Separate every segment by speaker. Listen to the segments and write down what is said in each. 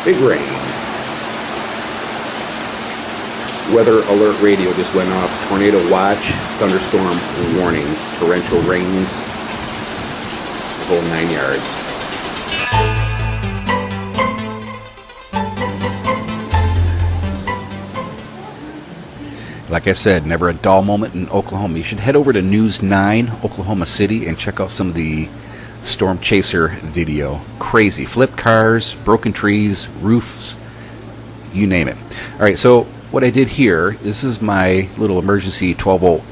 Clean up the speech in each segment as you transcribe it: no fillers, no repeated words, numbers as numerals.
Speaker 1: Big rain. Weather alert radio just went off. Tornado watch, thunderstorm warning, torrential rains, the whole 9 yards.
Speaker 2: Like I said, never a dull moment in Oklahoma. You should head over to News 9, Oklahoma City, and check out some of the storm chaser video. Crazy. Flipped cars, broken trees, roofs, you name it. Alright, so what I did here, this is my little emergency 12-volt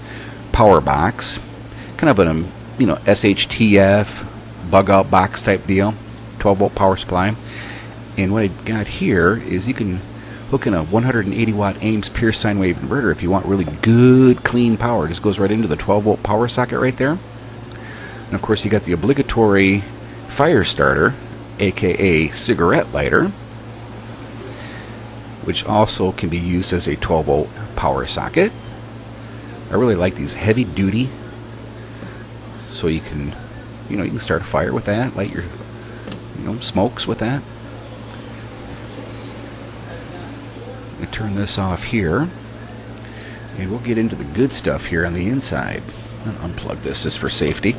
Speaker 2: power box. Kind of an, SHTF, bug-out box type deal. 12-volt power supply. And what I got here is you can hook in a 180 watt Ames Pierce sine wave inverter if you want really good clean power. It just goes right into the 12-volt power socket right there. And of course you got the obligatory fire starter, aka cigarette lighter, which also can be used as a 12-volt power socket. I really like these heavy duty, so you can you can start a fire with that, light your smokes with that. We turn this off here, and we'll get into the good stuff here on the inside. I'll unplug this just for safety.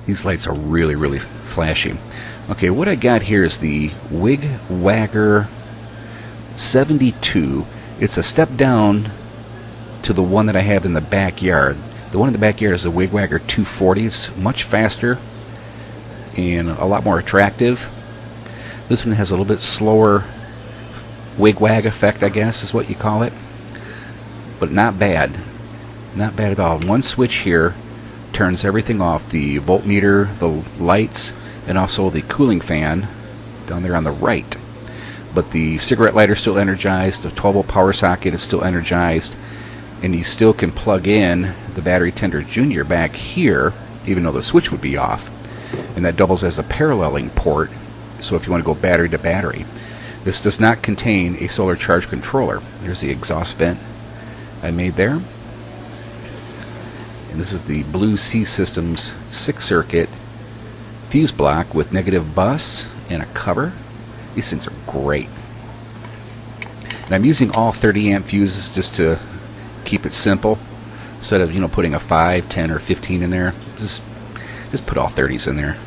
Speaker 2: These lights are really, really flashy. Okay, what I got here is the Wig-Wagger 72. It's a step down to the one that I have in the backyard. The one in the backyard is a Wig-Wagger 240. It's much faster and a lot more attractive. This one has a little bit slower wig-wag effect, I guess is what you call it. But not bad. Not bad at all. One switch here turns everything off. The voltmeter, the lights, and also the cooling fan down there on the right. But the cigarette lighter is still energized. The 12-volt power socket is still energized. And you still can plug in the battery tender junior back here, even though the switch would be off. And that doubles as a paralleling port, so if you want to go battery to battery. This does not contain a solar charge controller. There's the exhaust vent I made there. And this is the Blue Sea Systems 6-circuit fuse block with negative bus and a cover. These things are great. And I'm using all 30 amp fuses just to keep it simple. Instead of putting a 5, 10, or 15 in there, just put all 30s in there.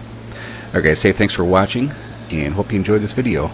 Speaker 2: Okay, say thanks for watching, and hope you enjoyed this video.